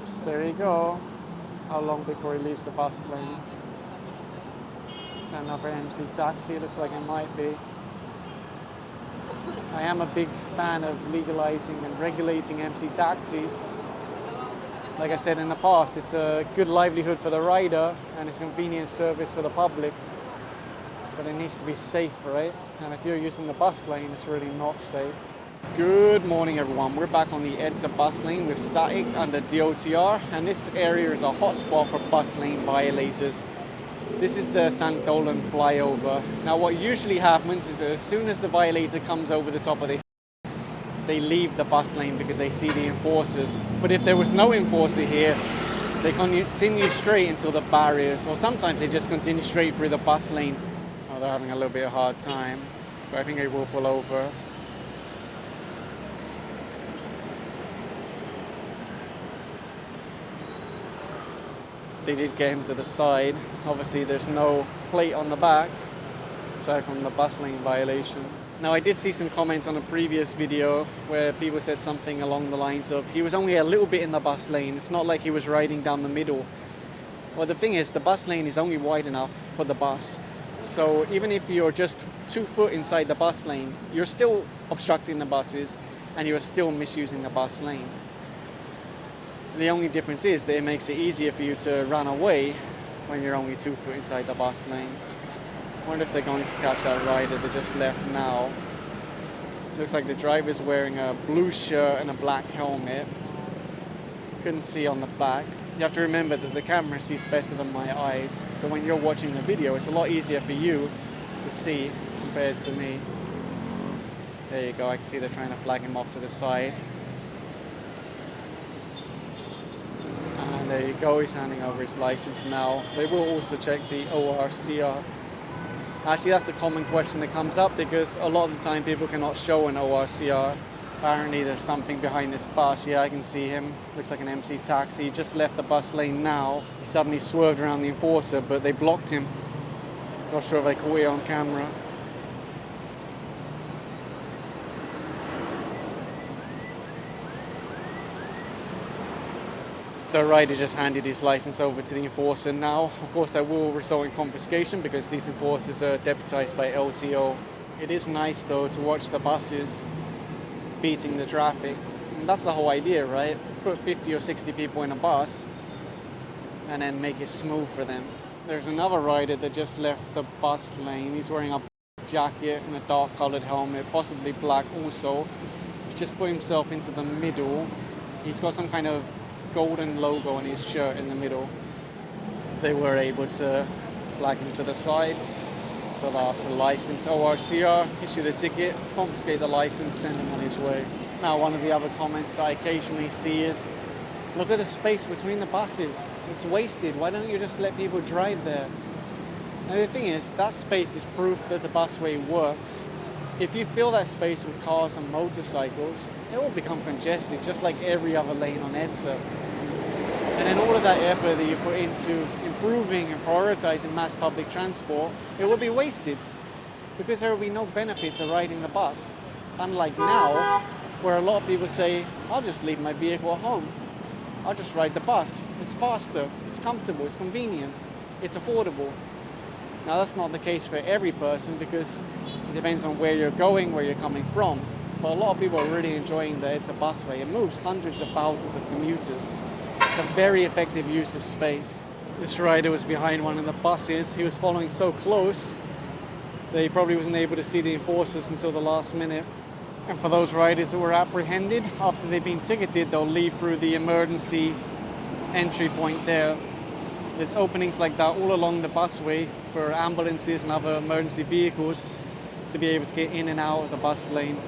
maps. There you go. How long before he leaves the bus lane? Is that another MC taxi? Looks like it might be. I am a big fan of legalizing and regulating MC taxis. Like I said in the past, it's a good livelihood for the rider and it's a convenient service for the public. But it needs to be safe, right? And if you're using the bus lane, it's really not safe. Good morning, everyone. We're back on the EDSA bus lane with Addict under DOTR, and this area is a hotspot for bus lane violators. This is the Santolan flyover. Now, what usually happens is that as soon as the violator comes over the top of the hill, they leave the bus lane because they see the enforcers. But if there was no enforcer here, they continue straight until the barriers, or sometimes they just continue straight through the bus lane. Oh, they're having a little bit of a hard time, but I think they will pull over. They did get him to the side. Obviously there's no plate on the back, aside from the bus lane violation. Now, I did see some comments on a previous video where people said something along the lines of he was only a little bit in the bus lane, it's not like he was riding down the middle. Well, the thing is, the bus lane is only wide enough for the bus. So even if you're just 2 foot inside the bus lane, you're still obstructing the buses and you're still misusing the bus lane. The only difference is that it makes it easier for you to run away when you're only 2 foot inside the bus lane. I wonder if they're going to catch that rider that just left now. Looks like the driver's wearing a blue shirt and a black helmet. Couldn't see on the back. You have to remember that the camera sees better than my eyes, so when you're watching the video, it's a lot easier for you to see compared to me. There you go, I can see they're trying to flag him off to the side. And there you go, he's handing over his license now. They will also check the ORCR. Actually, that's a common question that comes up because a lot of the time people cannot show an ORCR. Apparently there's something behind this bus. Yeah, I can see him. Looks like an MC taxi. He just left the bus lane now. He suddenly swerved around the enforcer, but they blocked him. Not sure if they caught it on camera. The rider just handed his license over to the enforcer now. Of course, that will result in confiscation because these enforcers are deputized by LTO. It is nice, though, to watch the buses beating the traffic. And that's the whole idea, right? Put 50 or 60 people in a bus and then make it smooth for them. There's another rider that just left the bus lane. He's wearing a jacket and a dark colored helmet, possibly black also. He's just put himself into the middle. He's got some kind of golden logo on his shirt in the middle. They were able to flag him to the side. So they'll ask for license, ORCR, issue the ticket, confiscate the license, send him on his way. Now, one of the other comments I occasionally see is, look at the space between the buses. It's wasted. Why don't you just let people drive there? And the thing is, that space is proof that the busway works. If you fill that space with cars and motorcycles, it will become congested, just like every other lane on EDSA. And then all of that effort that you put into improving and prioritizing mass public transport, it will be wasted because there will be no benefit to riding the bus. Unlike now, where a lot of people say, I'll just leave my vehicle at home. I'll just ride the bus. It's faster, it's comfortable, it's convenient, it's affordable. Now, that's not the case for every person because it depends on where you're going, where you're coming from. But a lot of people are really enjoying the EDSA busway. It moves hundreds of thousands of commuters. It's a very effective use of space. This rider was behind one of the buses. He was following so close that he probably wasn't able to see the enforcers until the last minute. And for those riders that were apprehended, after they've been ticketed, they'll leave through the emergency entry point there. There's openings like that all along the busway for ambulances and other emergency vehicles to be able to get in and out of the bus lane.